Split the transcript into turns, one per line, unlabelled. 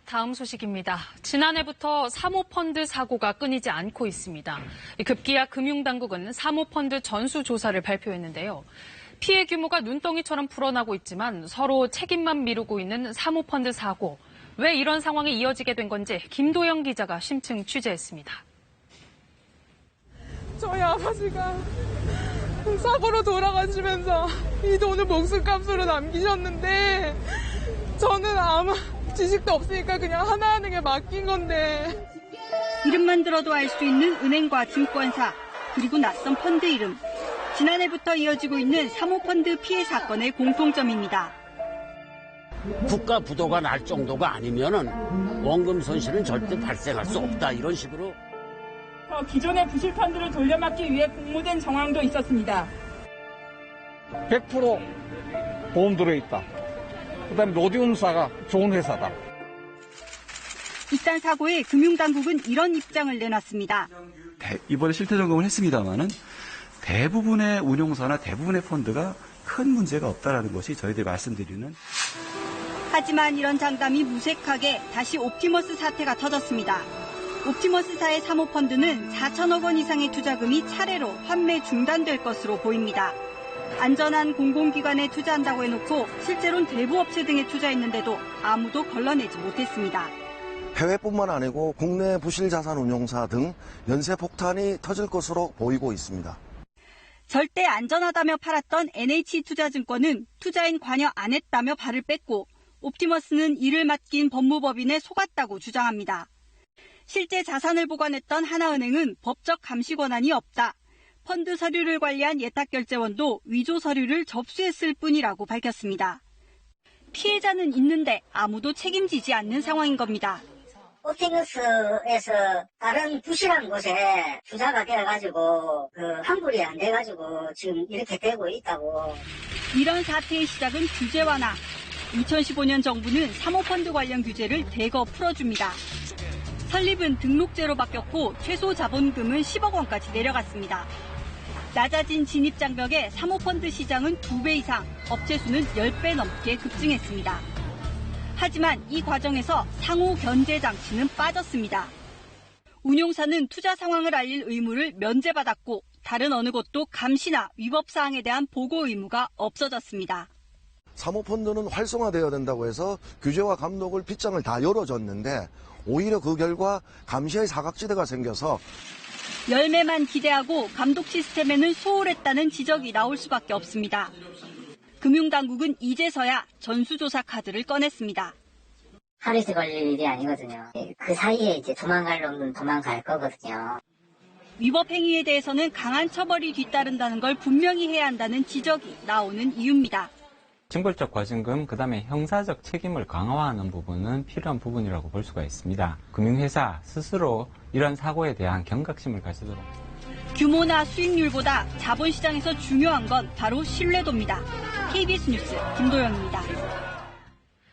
다음 소식입니다. 지난해부터 사모펀드 사고가 끊이지 않고 있습니다. 급기야 금융당국은 사모펀드 전수조사를 발표했는데요. 피해 규모가 눈덩이처럼 불어나고 있지만 서로 책임만 미루고 있는 사모펀드 사고. 왜 이런 상황이 이어지게 된 건지 김도영 기자가 심층 취재했습니다.
저희 아버지가 사고로 돌아가시면서 이 돈을 목숨값으로 남기셨는데 저는 아무 지식도 없으니까 그냥 하나은행에 맡긴 건데.
이름만 들어도 알 수 있는 은행과 증권사, 그리고 낯선 펀드 이름. 지난해부터 이어지고 있는 사모펀드 피해 사건의 공통점입니다.
국가 부도가 날 정도가 아니면은 원금 손실은 절대 발생할 수 없다, 이런 식으로.
기존의 부실 펀드를 돌려막기 위해 공모된 정황도 있었습니다.
100% 보험 들어있다. 그다음에 로디움사가 좋은 회사다.
이딴 사고에 금융당국은 이런 입장을 내놨습니다.
이번에 실태 점검을 했습니다마는 대부분의 운용사나 대부분의 펀드가 큰 문제가 없다라는 것이 저희들이 말씀드리는.
하지만 이런 장담이 무색하게 다시 옵티머스 사태가 터졌습니다. 옵티머스사의 사모펀드는 4천억 원 이상의 투자금이 차례로 환매 중단될 것으로 보입니다. 안전한 공공기관에 투자한다고 해놓고 실제로는 대부업체 등에 투자했는데도 아무도 걸러내지 못했습니다.
해외뿐만 아니고 국내 부실자산운용사 등 연쇄 폭탄이 터질 것으로 보이고 있습니다.
절대 안전하다며 팔았던 NH투자증권은 투자인 관여 안 했다며 발을 뺐고 옵티머스는 이를 맡긴 법무법인에 속았다고 주장합니다. 실제 자산을 보관했던 하나은행은 법적 감시 권한이 없다. 펀드 서류를 관리한 예탁결제원도 위조 서류를 접수했을 뿐이라고 밝혔습니다. 피해자는 있는데 아무도 책임지지 않는 상황인 겁니다.
옵티머스에서 다른 부실한 곳에 투자가 되어가지고 환불이 안 돼가지고 지금 이렇게 되고 있다고.
이런 사태의 시작은 규제 완화. 2015년 정부는 사모펀드 관련 규제를 대거 풀어줍니다. 설립은 등록제로 바뀌었고 최소 자본금은 10억 원까지 내려갔습니다. 낮아진 진입장벽에 사모펀드 시장은 2배 이상, 업체 수는 10배 넘게 급증했습니다. 하지만 이 과정에서 상호 견제 장치는 빠졌습니다. 운용사는 투자 상황을 알릴 의무를 면제받았고 다른 어느 곳도 감시나 위법 사항에 대한 보고 의무가 없어졌습니다.
사모펀드는 활성화되어야 된다고 해서 규제와 감독을 빗장을 다 열어줬는데 오히려 그 결과 감시의 사각지대가 생겨서
열매만 기대하고 감독 시스템에는 소홀했다는 지적이 나올 수밖에 없습니다. 금융당국은 이제서야 전수조사 카드를 꺼냈습니다.
하루 이틀 걸릴 일이 아니거든요. 그 사이에 이제 도망갈 놈은 도망갈 거거든요.
위법 행위에 대해서는 강한 처벌이 뒤따른다는 걸 분명히 해야 한다는 지적이 나오는 이유입니다.
징벌적 과징금, 그다음에 형사적 책임을 강화하는 부분은 필요한 부분이라고 볼 수가 있습니다. 금융회사 스스로 이런 사고에 대한 경각심을 가지도록.
규모나 수익률보다 자본시장에서 중요한 건 바로 신뢰도입니다. KBS 뉴스 김도영입니다.